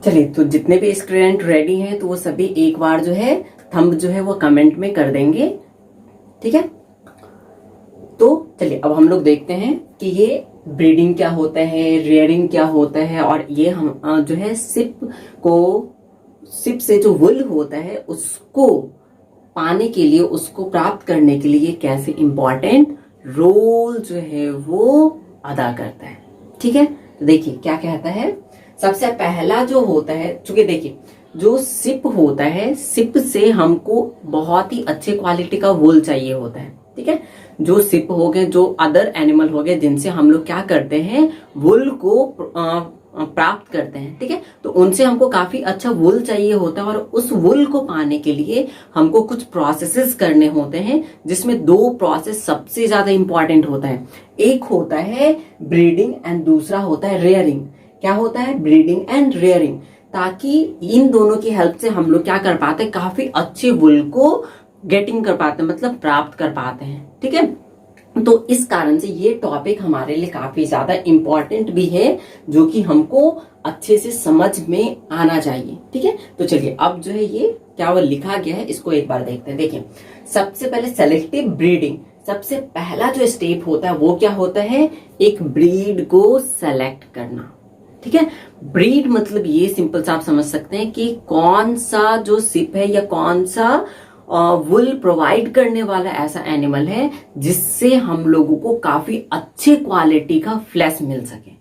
चलिए, तो जितने भी स्टूडेंट रेडी हैं तो वो सभी एक बार जो है थंब जो है वो कमेंट में कर देंगे। ठीक है, तो चलिए अब हम लोग देखते हैं कि ये ब्रीडिंग क्या होता है, रेयरिंग क्या होता है, और ये हम जो है सिप से जो वुल होता है उसको पाने के लिए, उसको प्राप्त करने के लिए कैसे इंपॉर्टेंट रोल जो है वो अदा करता है। ठीक है, तो देखिए क्या कहता है। सबसे पहला जो होता है, चूंकि देखिए जो सिप होता है, सिप से हमको बहुत ही अच्छे क्वालिटी का वूल चाहिए होता है। ठीक है, जो सिप हो गए, जो अदर एनिमल हो गए जिनसे हम लोग क्या करते हैं, वुल को प्राप्त करते हैं। ठीक है, तो उनसे हमको काफी अच्छा वुल चाहिए होता है, और उस वुल को पाने के लिए हमको कुछ प्रोसेसेस करने होते हैं, जिसमें दो प्रोसेस सबसे ज्यादा इंपॉर्टेंट होता है। एक होता है ब्रीडिंग एंड दूसरा होता है रेयरिंग। क्या होता है? Breeding and rearing. ताकि इन दोनों की हेल्प से हम लोग क्या कर पाते हैं, काफी अच्छे वुल को गेटिंग कर पाते हैं, मतलब प्राप्त कर पाते हैं। ठीक है, तो इस कारण से ये टॉपिक हमारे लिए काफी ज्यादा इंपॉर्टेंट भी है, जो कि हमको अच्छे से समझ में आना चाहिए। ठीक है, तो चलिए अब जो है ये क्या वो लिखा गया है इसको एक बार देखते हैं। देखिए, सबसे पहले सेलेक्टिव ब्रीडिंग, सबसे पहला जो स्टेप होता है वो क्या होता है, एक ब्रीड को सेलेक्ट करना। ठीक है, ब्रीड मतलब ये सिंपल सा आप समझ सकते हैं कि कौन सा जो सिप है या कौन सा वुल प्रोवाइड करने वाला ऐसा एनिमल है जिससे हम लोगों को काफी अच्छे क्वालिटी का फ्लैश मिल सके।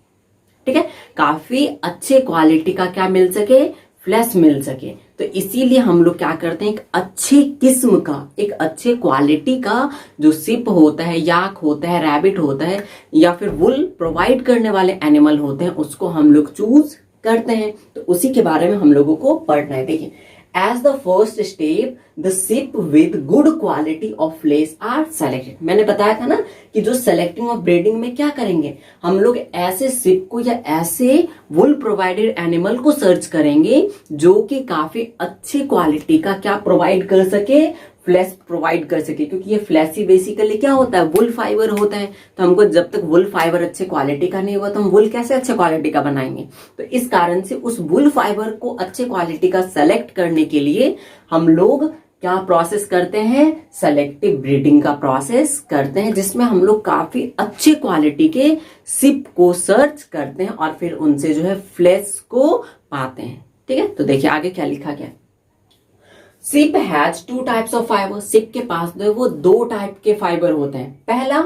ठीक है, काफी अच्छे क्वालिटी का क्या मिल सके, फ्लैश मिल सके। तो इसीलिए हम लोग क्या करते हैं, एक अच्छी किस्म का, एक अच्छे क्वालिटी का जो सिप होता है, याक होता है, रैबिट होता है, या फिर वुल प्रोवाइड करने वाले एनिमल होते हैं, उसको हम लोग चूज करते हैं। तो उसी के बारे में हम लोगों को पढ़ना है। देखिए, as the first step the sheep with good quality of flesh are selected. मैंने बताया था ना कि जो सेलेक्टिंग ऑफ ब्रीडिंग में क्या करेंगे, हम लोग ऐसे सिप को या ऐसे वुल प्रोवाइडेड एनिमल को सर्च करेंगे जो कि काफी अच्छी क्वालिटी का क्या प्रोवाइड कर सके, फ्लैश प्रोवाइड कर सके। क्योंकि ये फ्लैशी बेसिकली क्या होता है, वुल फाइबर होता है। तो हमको जब तक वुल फाइबर अच्छे क्वालिटी का नहीं हुआ तो हम वुल कैसे अच्छे क्वालिटी का बनाएंगे। तो इस कारण से उस वुल फाइबर को अच्छे क्वालिटी का सेलेक्ट करने के लिए हम लोग क्या प्रोसेस करते हैं, सेलेक्टिव ब्रीडिंग का प्रोसेस करते हैं, जिसमें हम लोग काफी अच्छे क्वालिटी के सिप को सर्च करते हैं और फिर उनसे जो है फ्लैश को पाते हैं। ठीक है, तो देखिए आगे क्या लिखा गया। Sheep has two types of fibre. Sheep के पास जो है वो दो टाइप के फाइबर होते हैं। पहला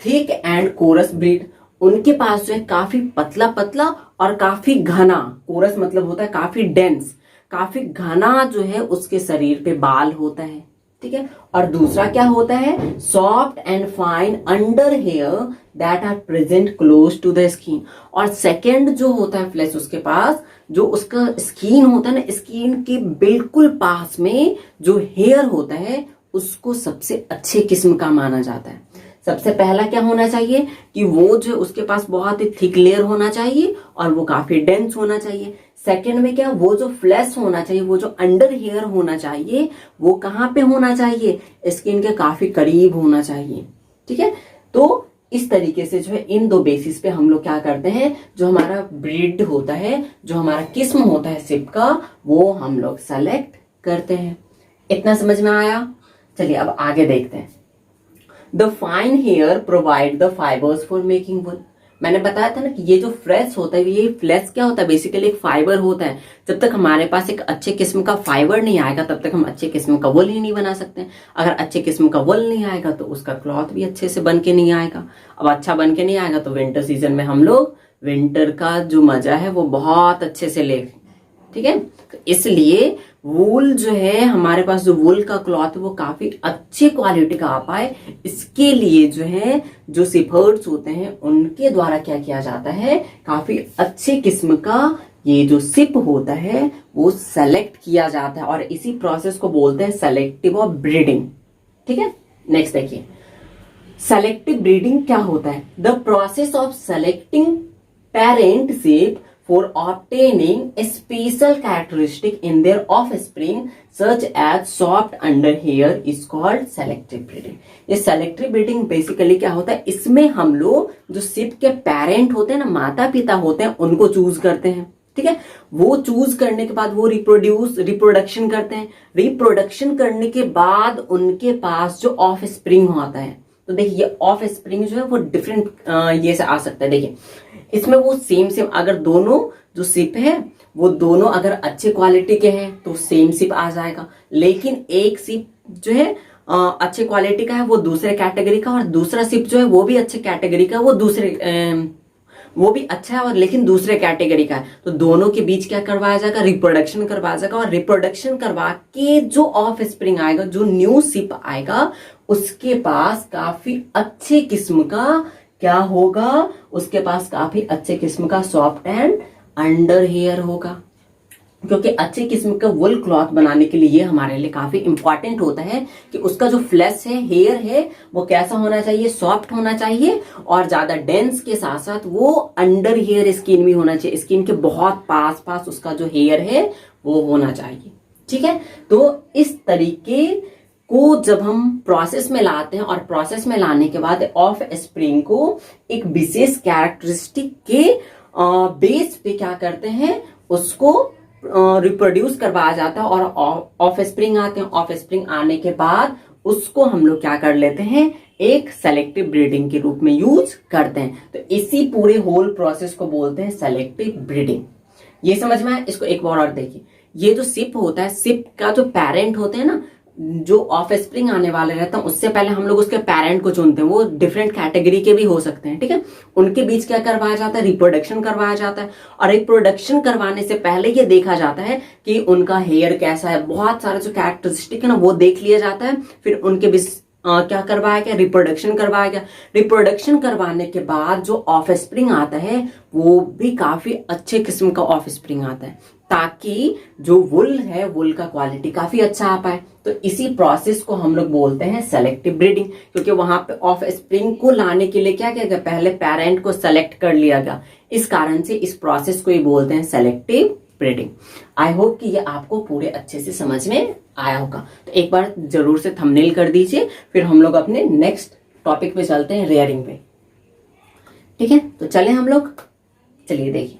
थिक एंड कोरस ब्रीड, उनके पास जो है काफी पतला पतला और काफी घना, कोरस मतलब होता है काफी डेंस, काफी घना जो है उसके शरीर पे बाल होता है। ठीक है, और दूसरा क्या होता है, soft and fine under hair that are present close to the skin. और सेकेंड जो होता है फ्लैश, उसके पास जो उसका स्किन होता है ना, स्किन के बिल्कुल पास में जो हेयर होता है उसको सबसे अच्छे किस्म का माना जाता है। सबसे पहला क्या होना चाहिए कि वो जो उसके पास बहुत ही थिक लेयर होना चाहिए और वो काफी डेंस होना चाहिए। सेकंड में क्या, वो जो फ्लैश होना चाहिए, वो जो अंडर हेयर होना चाहिए, वो कहाँ पे होना चाहिए, स्किन के काफी करीब होना चाहिए। ठीक है, तो इस तरीके से जो है इन दो बेसिस पे हम लोग क्या करते हैं, जो हमारा ब्रीड होता है, जो हमारा किस्म होता है सिप का, वो हम लोग सेलेक्ट करते हैं। इतना समझ में आया? चलिए अब आगे देखते हैं। The fine hair provide the fibres for making wool. मैंने बताया था ना कि ये जो फ्लैश होता है, ये फ्लैश क्या होता है, बेसिकली एक फाइबर होता है। जब तक हमारे पास एक अच्छे किस्म का फाइबर नहीं आएगा तब तक हम अच्छे किस्म का वुल ही नहीं बना सकते। अगर अच्छे किस्म का वुल नहीं आएगा तो उसका क्लॉथ भी अच्छे से बन के नहीं आएगा। अब अच्छा बन के नहीं आएगा तो विंटर सीजन में हम लोग विंटर का जो मजा है वो बहुत अच्छे से ले। ठीक है, तो इसलिए वूल जो है, हमारे पास जो वूल का क्लॉथ है वो काफी अच्छी क्वालिटी का आ पाए, इसके लिए जो है जो सिपर्ड्स होते हैं उनके द्वारा क्या किया जाता है, काफी अच्छे किस्म का ये जो सिप होता है वो सेलेक्ट किया जाता है, और इसी प्रोसेस को बोलते हैं सेलेक्टिव ऑफ ब्रीडिंग। ठीक है, नेक्स्ट देखिए, सेलेक्टिव ब्रीडिंग क्या होता है, the process of selecting parent sheep for obtaining a special characteristic in their offspring such as soft under hair is called selective breeding। ये selective breeding बेसिकली क्या होता है, इसमें हम लोग जो सिप के पेरेंट होते हैं ना, माता पिता होते हैं, उनको चूज करते हैं। ठीक है। वो चूज करने के बाद वो रिप्रोडक्शन करते हैं। रिप्रोडक्शन करने के बाद उनके पास जो ऑफ स्प्रिंग होता है, तो देखिए ये ऑफ स्प्रिंग जो है वो डिफरेंट ये से आ सकता है। देखिए इसमें वो सेम अगर दोनों जो सिप है वो दोनों अगर अच्छे क्वालिटी के हैं तो सेम सिप आ जाएगा, लेकिन एक सिप जो है अच्छे क्वालिटी का है वो दूसरे कैटेगरी का, और दूसरा सिप जो है वो भी अच्छे कैटेगरी का, वो भी अच्छा है और लेकिन दूसरे कैटेगरी का है, तो दोनों के बीच क्या करवाया जाएगा, रिप्रोडक्शन करवाया जाएगा। और रिप्रोडक्शन करवा के जो ऑफ स्प्रिंग आएगा, जो न्यू सिप आएगा, उसके पास काफी अच्छे किस्म का क्या होगा, उसके पास काफी अच्छे किस्म का सॉफ्ट एंड अंडर हेयर होगा। क्योंकि अच्छे किस्म का वुल क्लॉथ बनाने के लिए ये हमारे लिए काफी इंपॉर्टेंट होता है कि उसका जो फ्लैश है, हेयर है, वो कैसा होना चाहिए, सॉफ्ट होना चाहिए, और ज्यादा डेंस के साथ साथ वो अंडर हेयर स्किन भी होना चाहिए, स्किन के बहुत पास उसका जो हेयर है वो होना चाहिए। ठीक है, तो इस तरीके को जब हम प्रोसेस में लाते हैं, और प्रोसेस में लाने के बाद ऑफ स्प्रिंग को एक विशेष कैरेक्टरिस्टिक के बेस पे क्या करते हैं, उसको रिप्रोड्यूस करवाया जाता है और ऑफ स्प्रिंग आते हैं। ऑफ स्प्रिंग आने के बाद उसको हम लोग क्या कर लेते हैं, एक सेलेक्टिव ब्रीडिंग के रूप में यूज करते हैं। तो इसी पूरे होल प्रोसेस को बोलते हैं सेलेक्टिव ब्रीडिंग। ये समझ में आया? इसको एक बार और देखिए, ये जो सिप होता है, सिप का जो पेरेंट होते हैं ना, जो ऑफ स्प्रिंग आने वाले रहता है, उससे पहले हम लोग उसके पेरेंट को चुनते हैं। वो डिफरेंट कैटेगरी के भी हो सकते हैं, ठीक है। उनके बीच क्या करवाया जाता है, रिप्रोडक्शन करवाया जाता है, और रिप्रोडक्शन करवाने से पहले ये देखा जाता है कि उनका हेयर कैसा है, बहुत सारे जो कैरेक्टरिस्टिक है ना वो देख लिया जाता है। फिर उनके बीच क्या करवाया गया, रिप्रोडक्शन करवाया गया। रिप्रोडक्शन करवाने के बाद जो ऑफ स्प्रिंग आता है वो भी काफी अच्छे किस्म का ऑफ स्प्रिंग आता है, ताकि जो वुल है, वुल का क्वालिटी काफी अच्छा आ पाए। तो इसी प्रोसेस को हम लोग बोलते हैं सेलेक्टिव ब्रीडिंग, क्योंकि वहां पे ऑफ स्प्रिंग को लाने के लिए क्या किया गया, पहले पेरेंट को सेलेक्ट कर लिया गया। इस कारण से इस प्रोसेस को ही बोलते हैं सेलेक्टिव ब्रीडिंग। आई होप कि ये आपको पूरे अच्छे से समझ में आया होगा। तो एक बार जरूर से थंबनेल कर दीजिए, फिर हम लोग अपने नेक्स्ट टॉपिक पे चलते हैं, रेयरिंग पे। ठीक है, तो चले हम लोग, चलिए देखिए।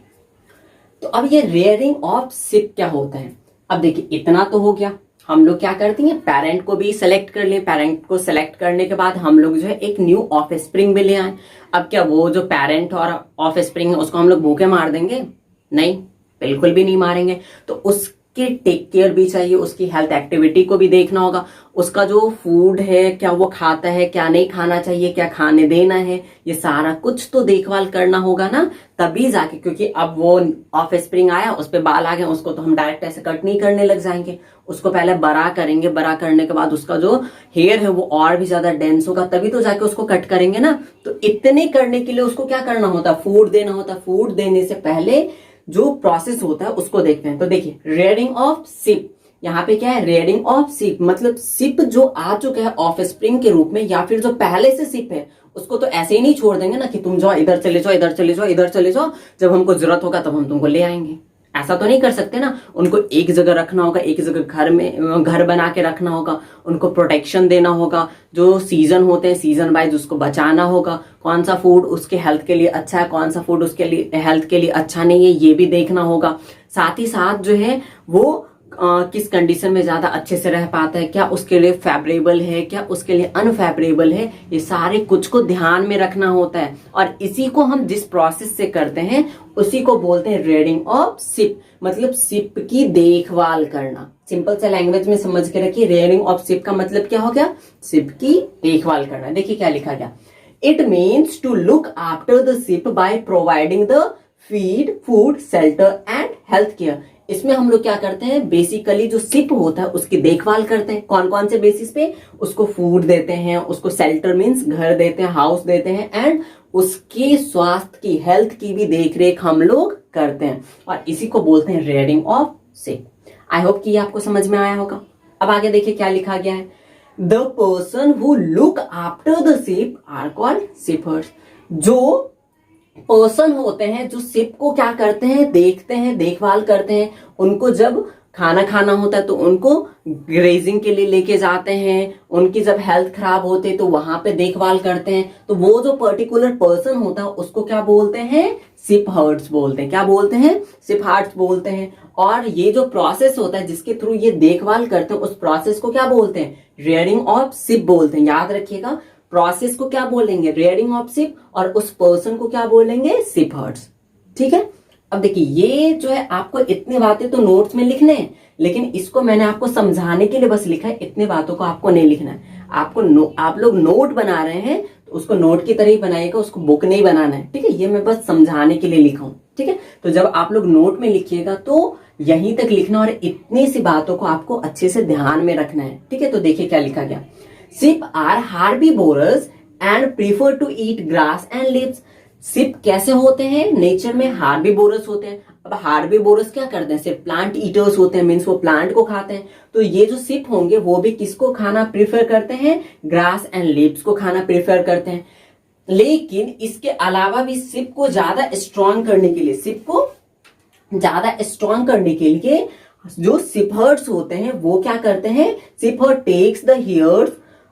तो अब ये रेयरिंग ऑफ सिप क्या होता है। अब देखिए इतना तो हो गया, हम लोग क्या करते हैं, पेरेंट को भी सिलेक्ट कर लिए। पेरेंट को सिलेक्ट करने के बाद हम लोग जो है एक न्यू ऑफ स्प्रिंग भी ले आए। अब क्या वो जो पेरेंट और ऑफ स्प्रिंग है उसको हम लोग भूखे मार देंगे? नहीं, बिल्कुल भी नहीं मारेंगे। तो उसके टेक केयर भी चाहिए, उसकी हेल्थ एक्टिविटी को भी देखना होगा, उसका जो फूड है क्या वो खाता है, क्या नहीं खाना चाहिए, क्या खाने देना है, ये सारा कुछ तो देखभाल करना होगा ना, तभी जाके। क्योंकि अब वो ऑफ स्प्रिंग आया, उस पे बाल आ गए, उसको तो हम डायरेक्ट ऐसे कट नहीं करने लग जाएंगे, उसको पहले बड़ा करेंगे। बड़ा करने के बाद उसका जो हेयर है वो और भी ज्यादा डेंस होगा, तभी तो जाके उसको कट करेंगे ना। तो इतने करने के लिए उसको क्या करना होता है, फूड देना होता है। फूड देने से पहले जो प्रोसेस होता है उसको देखते हैं। तो देखिए रेयरिंग ऑफ सिप, यहाँ पे क्या है, रेयरिंग ऑफ सिप मतलब सिप जो आ चुका है ऑफ स्प्रिंग के रूप में, या फिर जो पहले से सिप है उसको तो ऐसे ही नहीं छोड़ देंगे ना कि तुम जाओ इधर चले जाओ, इधर चले जाओ, इधर चले जाओ, जब हमको जरूरत होगा तब हम तुमको ले आएंगे। ऐसा तो नहीं कर सकते ना, उनको एक जगह रखना होगा, एक जगह घर बना के रखना होगा, उनको प्रोटेक्शन देना होगा। जो सीजन होते हैं सीजन वाइज उसको बचाना होगा, कौन सा फूड उसके हेल्थ के लिए अच्छा है, कौन सा फूड उसके लिए हेल्थ के लिए अच्छा नहीं है, ये भी देखना होगा। साथ ही साथ जो है वो किस कंडीशन में ज्यादा अच्छे से रह पाता है, क्या उसके लिए फेवरेबल है, क्या उसके लिए अनफेवरेबल है, ये सारे कुछ को ध्यान में रखना होता है। और इसी को हम जिस प्रोसेस से करते हैं उसी को बोलते हैं रेयरिंग ऑफ सिप, मतलब सिप की देखभाल करना। सिंपल से लैंग्वेज में समझ के रखिए, रेयरिंग ऑफ सिप का मतलब क्या हो गया, सिप की देखभाल करना। देखिए क्या लिखा गया, it means to look after the sheep by providing the feed, food, shelter and health care. इसमें हम लोग क्या करते हैं, बेसिकली जो सिप होता है उसकी देखभाल करते हैं। कौन कौन से बेसिस पे, उसको फूड देते हैं, उसको शेल्टर मीन्स घर देते हैं, हाउस देते हैं, एंड उसके स्वास्थ्य की, हेल्थ की भी देखरेख हम लोग करते हैं, और इसी को बोलते हैं rearing of sheep. I hope कि ये आपको समझ में आया होगा। अब आगे देखिए क्या लिखा गया है, the person who look after the sheep are called shepherds. जो पर्सन होते हैं जो सिप को क्या करते हैं, देखते हैं, देखभाल करते हैं, उनको जब खाना खाना होता है तो उनको ग्रेजिंग के लिए लेके जाते हैं, उनकी जब हेल्थ खराब होती है तो वहां पे देखभाल करते हैं। तो वो जो पर्टिकुलर पर्सन होता है उसको क्या बोलते हैं, शिप हर्ड्स बोलते हैं। क्या बोलते हैं, शिप हर्ड्स बोलते हैं। और ये जो प्रोसेस होता है जिसके थ्रू ये देखभाल करते हैं उस प्रोसेस को क्या बोलते हैं, रेयरिंग ऑफ शिप बोलते हैं। याद रखिएगा, प्रोसेस को क्या बोलेंगे, रेयरिंग ऑफ शिप, और उस पर्सन को क्या बोलेंगे, शिप हर्ड्स। ठीक है। अब देखिए ये जो है आपको इतनी बातें तो नोट्स में लिखने हैं, लेकिन इसको मैंने आपको समझाने के लिए बस लिखा है, इतने बातों को आपको नहीं लिखना है। आपको आप लोग नोट बना रहे हैं तो उसको नोट की तरह ही बनाइएगा, उसको बुक नहीं बनाना है। ठीक है, ये मैं बस समझाने के लिए लिखा हूं। ठीक है, तो जब आप लोग नोट में लिखिएगा तो यहीं तक लिखना और इतनी सी बातों को आपको अच्छे से ध्यान में रखना है। ठीक है, तो देखिए क्या लिखा गया, sheep are herbivorous and prefer to eat grass and leaves. Sheep कैसे होते हैं, नेचर में हार्बीवोरस होते हैं। अब हार्बीवोरस क्या करते हैं, सिर्फ प्लांट ईटर्स होते हैं, मीन्स वो प्लांट को खाते हैं। तो ये जो शिप होंगे वो भी किसको खाना प्रीफर करते हैं, ग्रास एंड लीव्स को खाना प्रीफर करते हैं। लेकिन इसके अलावा भी शिप को ज्यादा स्ट्रांग करने के लिए, शिप को ज्यादा स्ट्रांग करने के लिए जो शिप हर्ड्स होते हैं वो क्या करते हैं, shepherd takes the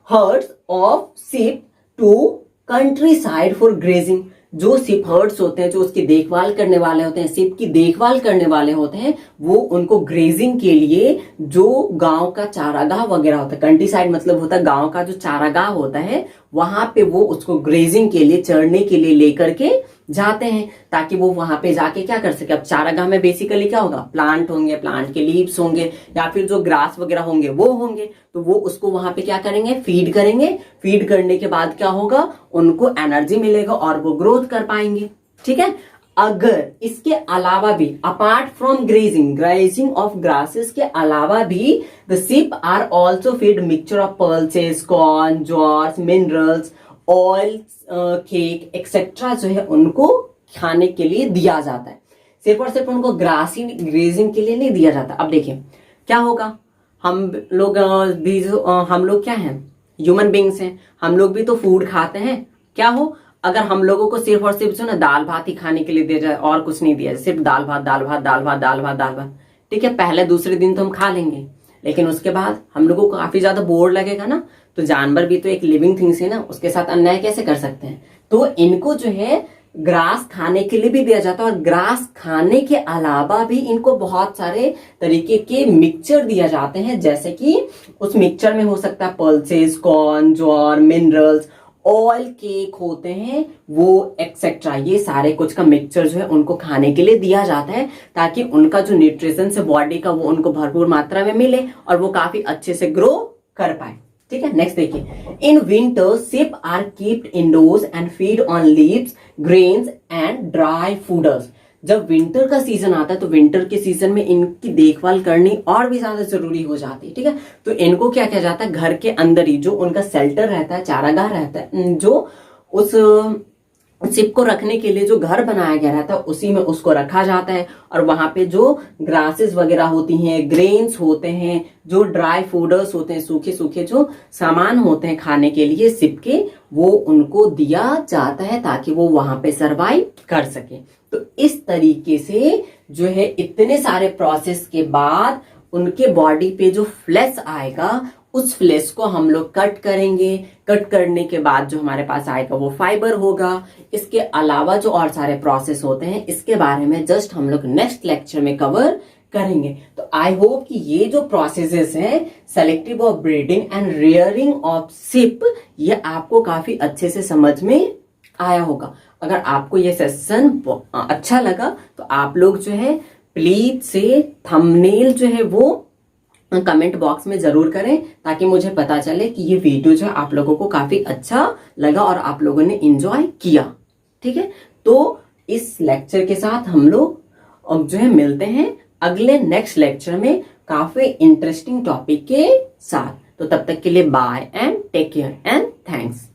herds of sheep to countryside for grazing. जो शिप हर्ड्स होते हैं, जो उसकी देखभाल करने वाले होते हैं, शिप की देखभाल करने वाले होते हैं, वो उनको ग्रेजिंग के लिए जो गांव का चारागाह वगैरह होता है, कंट्री साइड मतलब होता है गांव का जो चारागाह होता है, वहां पे वो उसको ग्रेजिंग के लिए, चरने के लिए लेकर के जाते हैं, ताकि वो वहां पे जाके क्या कर सके। अब चारागाह में बेसिकली क्या होगा, प्लांट होंगे, प्लांट के लीव्स होंगे, या फिर जो ग्रास वगैरह होंगे वो होंगे, तो वो उसको वहां पे क्या करेंगे, फीड करेंगे। फीड करने के बाद क्या होगा, उनको एनर्जी मिलेगा और वो ग्रोथ कर पाएंगे। ठीक है, अगर इसके अलावा भी apart from grazing of grasses के अलावा भी the sheep are also feed mixture of pulses, corn, jowars, minerals, oil, cake etcetera जो है उनको खाने के लिए दिया जाता है। सिर्फ और सिर्फ उनको ग्रेजिंग के लिए नहीं दिया जाता। अब देखिए क्या होगा, हम लोग हम लोग क्या हैं, ह्यूमन बींग्स हैं, हम लोग भी तो फूड खाते हैं। क्या हो, अगर हम लोगों को सिर्फ और सिर्फ जो ना दाल भात ही खाने के लिए दिया जाए और कुछ नहीं दिया जाए, सिर्फ दाल भात दाल भात दाल भात दाल भात दाल भात, ठीक है, पहले दूसरे दिन तो हम खा लेंगे, लेकिन उसके बाद हम लोगों को काफी ज्यादा बोर लगेगा ना। तो जानवर भी तो एक लिविंग थिंग्स है ना, उसके साथ अन्याय कैसे कर सकते हैं। तो इनको जो है ग्रास खाने के लिए भी दिया जाता है, और ग्रास खाने के अलावा भी इनको बहुत सारे तरीके के मिक्सचर दिए जाते हैं, जैसे कि उस मिक्सचर में हो सकता है पल्सेस, कॉर्न, ज्वार, मिनरल्स, ऑयल, केक होते हैं वो एक्सेट्रा। ये सारे कुछ का मिक्सचर जो है उनको खाने के लिए दिया जाता है, ताकि उनका जो न्यूट्रिशन है बॉडी का वो उनको भरपूर मात्रा में मिले और वो काफी अच्छे से ग्रो कर पाए। ठीक है, नेक्स्ट देखिए, in winter sheep are keeped indoors and feed on leaves, grains and dry fodders. जब विंटर का सीजन आता है तो विंटर के सीजन में इनकी देखभाल करनी और भी ज्यादा जरूरी हो जाती है। ठीक है, तो इनको क्या किया जाता है, घर के अंदर ही जो उनका शेल्टर रहता है, चारागाह रहता है, जो उस शिप को रखने के लिए जो घर बनाया गया रहता है उसी में उसको रखा जाता है। और वहां पे जो ग्रासेस वगैरह होती हैं, ग्रेन्स होते हैं, जो ड्राई फूडर्स होते हैं, सूखे सूखे जो सामान होते हैं खाने के लिए शिप के, वो उनको दिया जाता है ताकि वो वहां पे सरवाइव कर सके। तो इस तरीके से जो है इतने सारे प्रोसेस के बाद उनके बॉडी पे जो फ्लैश आएगा, उस फ्लैश को हम लोग कट करेंगे। कट करने के बाद जो हमारे पास आएगा वो फाइबर होगा। इसके अलावा जो और सारे प्रोसेस होते हैं इसके बारे में जस्ट हम लोग नेक्स्ट लेक्चर में कवर करेंगे। तो आई होप कि ये जो प्रोसेसेस हैं, selective of breeding and rearing of ship, ये आपको काफी अच्छे से समझ में आया होगा। अगर आपको ये सेशन अच्छा लगा तो आप लोग जो है प्लीज से थंबनेल जो है वो कमेंट बॉक्स में जरूर करें, ताकि मुझे पता चले कि ये वीडियो जो है आप लोगों को काफी अच्छा लगा और आप लोगों ने एंजॉय किया। ठीक है, तो इस लेक्चर के साथ हम लोग अब जो है मिलते हैं अगले नेक्स्ट लेक्चर में काफी इंटरेस्टिंग टॉपिक के साथ। तो तब तक के लिए bye and take care and thanks.